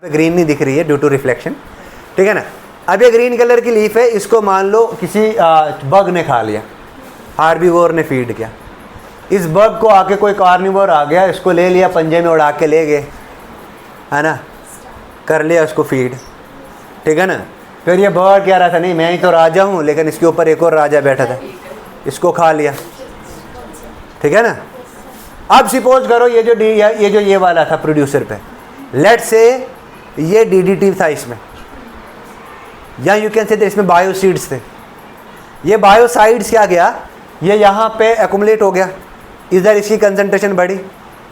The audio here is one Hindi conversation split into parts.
ग्रीन नहीं दिख रही है ड्यू टू रिफ्लेक्शन, ठीक है ना। अब ये ग्रीन कलर की लीफ है, इसको मान लो किसी बग ने खा लिया, हार्बीवोर ने फीड किया। इस बग को आके कोई कार्निवोर आ गया, इसको ले लिया, पंजे में उड़ा के ले गए, है ना, कर लिया उसको फीड, ठीक है ना। फिर ये बर्ड कह रहा था नहीं मैं ही तो राजा हूँ, लेकिन इसके ऊपर एक और राजा बैठा था, इसको खा लिया, ठीक है ना। अब सपोज करो ये वाला था प्रोड्यूसर पे, लेट से ये डीडीटी था इसमें, या यू कैन से इसमें बायोसीड्स थे। ये बायोसाइड्स क्या गया, ये यहाँ पे एक्युमुलेट हो गया, इधर इसकी कंसंट्रेशन बढ़ी,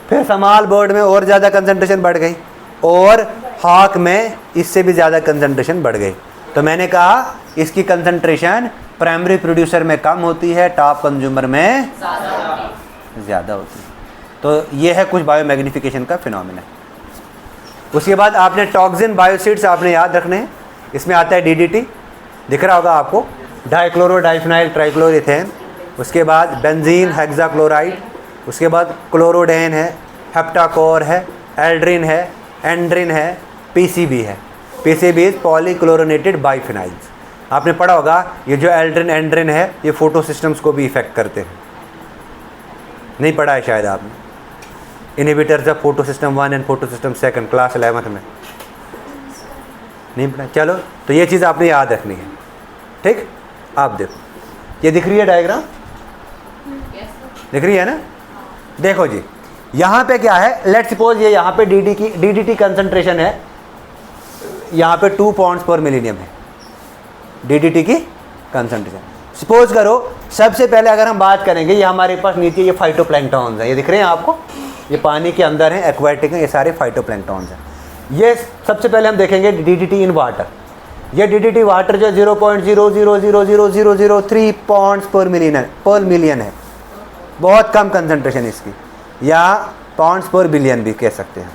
फिर समाल बर्ड में और ज़्यादा कंसंट्रेशन बढ़ गई, और हाक में इससे भी ज़्यादा कंसंट्रेशन बढ़ गई। तो मैंने कहा इसकी कंसंट्रेशन प्राइमरी प्रोड्यूसर में कम होती है, टॉप कंज्यूमर में ज़्यादा होती है। तो ये है कुछ बायोमैग्निफिकेशन का फिनोमेना। उसके बाद आपने टॉक्सिन बायोसिड्स आपने याद रखने हैं, इसमें आता है डीडीटी, दिख रहा होगा आपको, डाइक्लोरो डाइफिनाइल ट्राइक्लोरोइथेन, उसके बाद बेंजीन हेक्साक्लोराइड, उसके बाद क्लोरोडेन है, हेप्टाकोर है, एल्ड्रिन है, एंड्रिन है, पीसीबी है। PCB is polychlorinated biphenyls. आपने पढ़ा होगा ये जो एल्ड्रिन एंड्रिन है ये फोटो सिस्टम्स को भी इफेक्ट करते हैं, नहीं पढ़ा है शायद आपने, inhibitors of photo system 1 and photo system 2 class 11th में नहीं पढ़ा। चलो तो ये चीज़ आपने याद रखनी है, ठीक। आप देखो ये दिख रही है डायग्राम, दिख रही है ना। देखो जी यहाँ पे क्या है, लेट सपोज ये यहाँ पे डीडीटी कंसंट्रेशन है, यहाँ पे 2 पॉन्ड्स पर मिलीनियम है डीडीटी की कंसंट्रेशन। सपोज करो सबसे पहले अगर हम बात करेंगे, ये हमारे पास नीचे ये फाइटोप्लैंक्टॉन्स हैं, ये दिख रहे हैं आपको, ये पानी के अंदर हैं, एक्वाटिक हैं, ये सारे फाइटोप्लैंक्टॉन्स हैं। ये सबसे पहले हम देखेंगे डीडीटी इन वाटर। ये डीडीटी वाटर जो 0.000003 पॉन्ड्स पर मिलियन है, बहुत कम कंसंट्रेशन इसकी, या पॉन्ड्स पर बिलियन भी कह सकते हैं।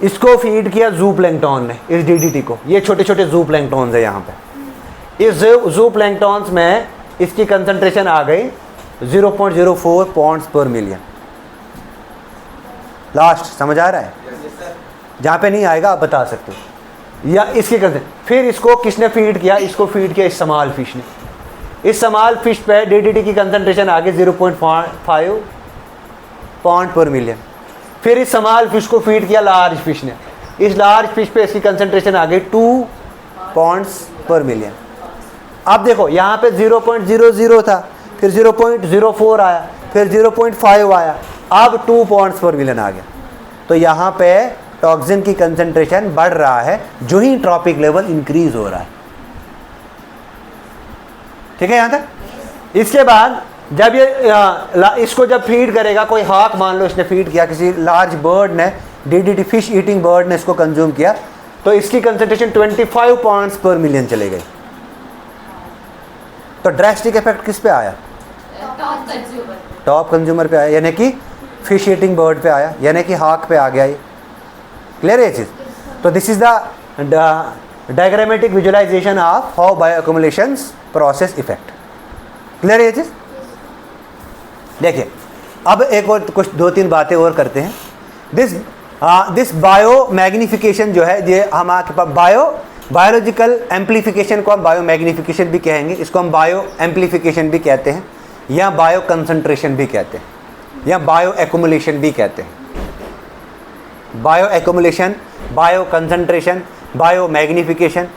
इसको फीड किया जू प्लैंक्टन ने, इस डीडीटी को, ये छोटे छोटे जू प्लैंक्टॉन्स है यहाँ पे। इस जू प्लैंक्टॉन्स में इसकी कंसंट्रेशन आ गई 0.04 पॉन्ड्स पर मिलियन। लास्ट समझ आ रहा है? जहाँ पे नहीं आएगा आप बता सकते हो। या इसकी फिर इसको किसने फीड किया, इसको फीड किया इस समाल फिश ने। इस समाल फिश पे डीडीटी की कंसंट्रेशन आ गई 0.5 पॉन्ड पर मिलियन। फिर इस समाल फिश को फीड किया लार्ज फिश ने, इस लार्ज फिश पे इसकी कंसंट्रेशन आ गई 2 पॉन्ड्स पर मिलियन। अब देखो यहाँ पे 0.00 था, फिर 0.04 आया, फिर 0.5 आया, अब 2 पॉन्ड्स पर मिलियन आ गया। तो यहाँ पे टॉक्सिन की कंसंट्रेशन बढ़ रहा है जो ही ट्रॉपिक लेवल इंक्रीज हो रहा है, ठीक है यहाँ तक। इसके बाद जब ये इसको जब फीड करेगा कोई हाक, मान लो इसने फीड किया, किसी लार्ज बर्ड ने, डीडीटी फिश ईटिंग बर्ड ने इसको कंज्यूम किया, तो इसकी कंसंट्रेशन 25 पॉन्ड्स पर मिलियन चले गई। तो ड्रास्टिक इफेक्ट किस पे आया? टॉप कंज्यूमर पे आया, यानी कि फिश ईटिंग बर्ड पे आया, यानी कि हाक पे आ गया। ये क्लियर है ये चीज़? तो this is the diagrammatic visualisation of how bioaccumulations process effect. Clear है ये चीज़? देखिए अब एक और कुछ 2-3 बातें और करते हैं। दिस बायो मैग्निफिकेशन जो है, ये हमारे पास बायोलॉजिकल एम्प्लीफिकेशन को हम बायो मैग्निफिकेशन भी कहेंगे, इसको हम बायो एम्प्लीफिकेशन भी कहते हैं, या बायो कंसंट्रेशन भी कहते हैं, या बायो एक्युमुलेशन भी कहते हैं। Bio accumulation, bio concentration, bio magnification,